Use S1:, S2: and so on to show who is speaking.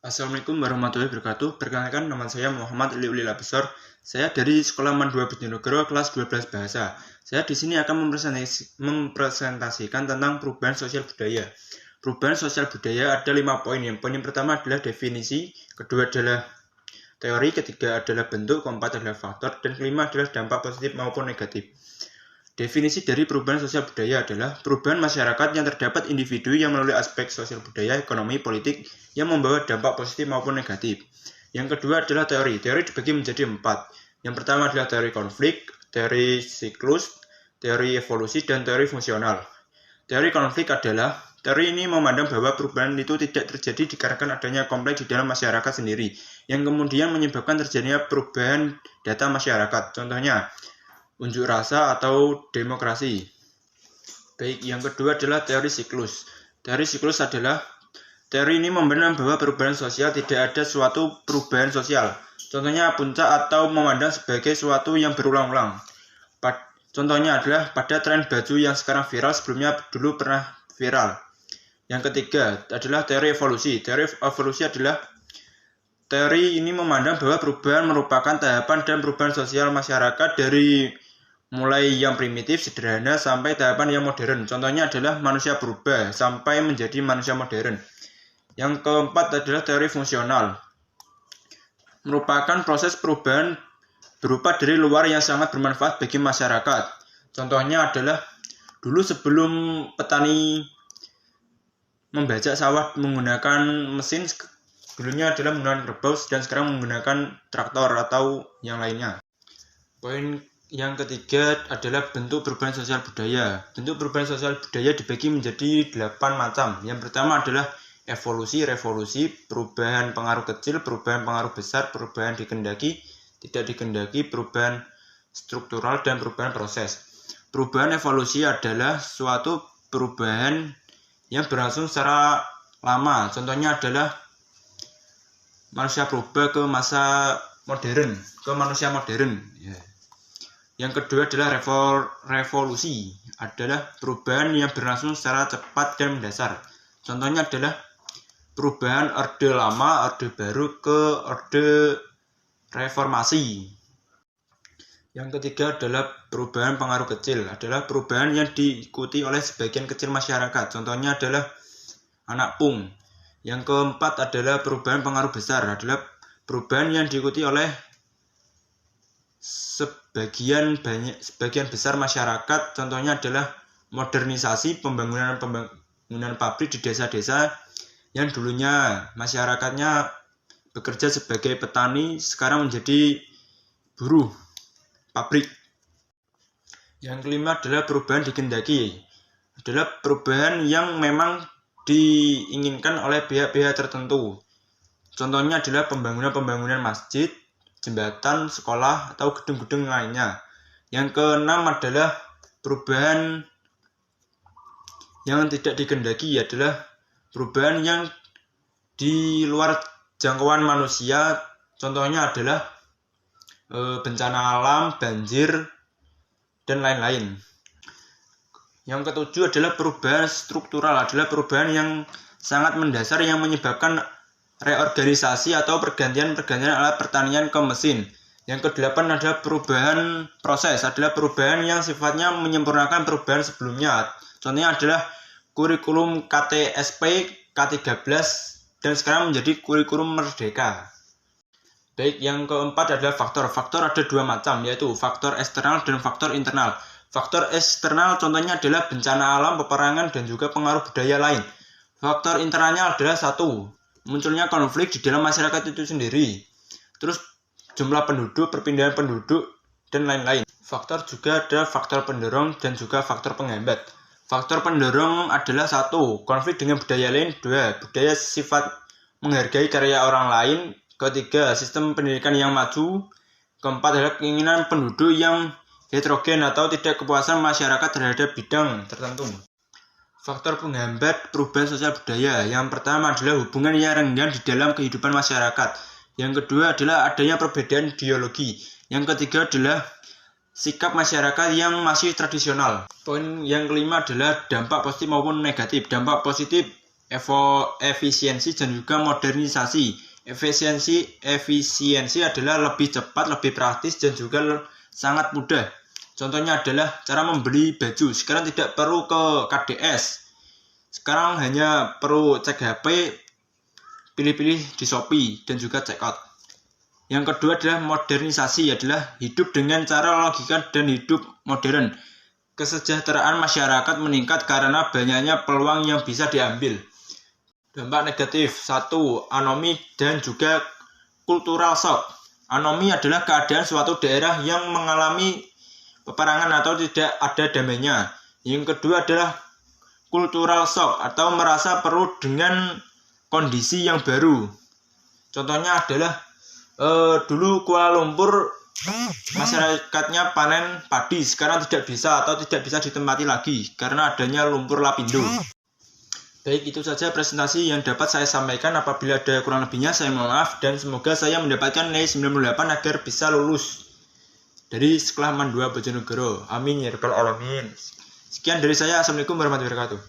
S1: Assalamualaikum warahmatullahi wabarakatuh. Perkenalkan, nama saya Muhammad Liuli Labesor. Saya dari Sekolah Man 2 Bojonegoro kelas 12 Bahasa. Saya di sini akan mempresentasikan tentang perubahan sosial budaya. Perubahan sosial budaya ada 5 poin. Yang poin yang pertama adalah definisi, kedua adalah teori, ketiga adalah bentuk, keempat adalah faktor, dan kelima adalah dampak positif maupun negatif. Definisi dari perubahan sosial budaya adalah perubahan masyarakat yang terdapat individu yang melalui aspek sosial budaya, ekonomi, politik yang membawa dampak positif maupun negatif. Yang kedua adalah teori. Teori dibagi menjadi 4. Yang pertama adalah teori konflik, teori siklus, teori evolusi, dan teori fungsional. Teori konflik adalah teori ini memandang bahwa perubahan itu tidak terjadi dikarenakan adanya konflik di dalam masyarakat sendiri, yang kemudian menyebabkan terjadinya perubahan data masyarakat. Contohnya, unjuk rasa atau demokrasi. Baik, yang kedua adalah teori siklus. Teori siklus adalah teori ini memandang bahwa perubahan sosial tidak ada suatu perubahan sosial. Contohnya puncak atau memandang sebagai suatu yang berulang-ulang. Contohnya adalah pada tren baju yang sekarang viral sebelumnya dulu pernah viral. Yang ketiga adalah teori evolusi. Teori evolusi adalah teori ini memandang bahwa perubahan merupakan tahapan dan perubahan sosial masyarakat dari mulai yang primitif, sederhana, sampai tahapan yang modern. Contohnya adalah manusia berubah sampai menjadi manusia modern. Yang keempat adalah teori fungsional. Merupakan proses perubahan berupa dari luar yang sangat bermanfaat bagi masyarakat. Contohnya adalah dulu sebelum petani membajak sawah menggunakan mesin, dulunya adalah menggunakan kerbau dan sekarang menggunakan traktor atau yang lainnya. Poin yang ketiga adalah bentuk perubahan sosial budaya. Bentuk perubahan sosial budaya dibagi menjadi 8 macam. Yang pertama adalah evolusi, revolusi, perubahan pengaruh kecil, perubahan pengaruh besar, perubahan dikendaki, tidak dikendaki, perubahan struktural, dan perubahan proses. Perubahan evolusi adalah suatu perubahan yang berlangsung secara lama. Contohnya adalah manusia berubah ke masa modern, ke manusia modern. Yang kedua adalah revolusi, adalah perubahan yang berlangsung secara cepat dan mendasar. Contohnya adalah perubahan orde lama, orde baru ke orde reformasi. Yang ketiga adalah perubahan pengaruh kecil, adalah perubahan yang diikuti oleh sebagian kecil masyarakat. Contohnya adalah anak pung. Yang keempat adalah perubahan pengaruh besar, adalah perubahan yang diikuti oleh sebagian besar masyarakat. Contohnya adalah modernisasi, pembangunan pabrik di desa-desa yang dulunya masyarakatnya bekerja sebagai petani, sekarang menjadi buruh pabrik. Yang kelima adalah perubahan dikendaki, adalah perubahan yang memang diinginkan oleh pihak-pihak tertentu. Contohnya adalah pembangunan masjid, jembatan, sekolah, atau gedung-gedung lainnya. Yang keenam adalah perubahan yang tidak dikendaki, adalah perubahan yang di luar jangkauan manusia. Contohnya adalah bencana alam, banjir, dan lain-lain. Yang ketujuh adalah perubahan struktural, adalah perubahan yang sangat mendasar yang menyebabkan reorganisasi atau pergantian alat pertanian ke mesin. Yang kedelapan adalah perubahan proses, adalah perubahan yang sifatnya menyempurnakan perubahan sebelumnya. Contohnya adalah kurikulum KTSP, K13, dan sekarang menjadi kurikulum Merdeka. Baik, yang keempat adalah faktor. Faktor ada 2 macam, yaitu faktor eksternal dan faktor internal. Faktor eksternal contohnya adalah bencana alam, peperangan, dan juga pengaruh budaya lain. Faktor internalnya adalah 1. Munculnya konflik di dalam masyarakat itu sendiri. Terus jumlah penduduk, perpindahan penduduk, dan lain-lain. Faktor juga ada faktor pendorong dan juga faktor penghambat. Faktor pendorong adalah 1. Konflik dengan budaya lain. 2. Budaya sifat menghargai karya orang lain. Ketiga, sistem pendidikan yang maju. Keempat adalah keinginan penduduk yang heterogen atau tidak kepuasan masyarakat terhadap bidang tertentu. Faktor penghambat perubahan sosial budaya. Yang pertama adalah hubungan yang renggang di dalam kehidupan masyarakat. Yang kedua adalah adanya perbedaan ideologi. Yang ketiga adalah sikap masyarakat yang masih tradisional. Poin yang kelima adalah dampak positif maupun negatif. Dampak positif efisiensi dan juga modernisasi. Efisiensi adalah lebih cepat, lebih praktis dan juga sangat mudah. Contohnya adalah cara membeli baju. Sekarang tidak perlu ke KDS. Sekarang hanya perlu cek HP, pilih-pilih di Shopee dan juga check out. Yang kedua adalah modernisasi, adalah hidup dengan cara logika dan hidup modern. Kesejahteraan masyarakat meningkat karena banyaknya peluang yang bisa diambil. Dampak negatif 1. Anomi dan juga cultural shock. Anomi adalah keadaan suatu daerah yang mengalami peperangan atau tidak ada damainya. Yang kedua adalah cultural shock atau merasa perlu dengan kondisi yang baru. Contohnya adalah dulu Kuala Lumpur masyarakatnya panen padi, sekarang tidak bisa atau tidak bisa ditempati lagi karena adanya lumpur lapindo. Baik, itu saja presentasi yang dapat saya sampaikan. Apabila ada kurang lebihnya saya mohon maaf, dan semoga saya mendapatkan nilai 98 agar bisa lulus dari Sekolah Man 2 Bojonegoro. Amin ya rabbal alamin. Sekian dari saya. Assalamualaikum warahmatullahi wabarakatuh.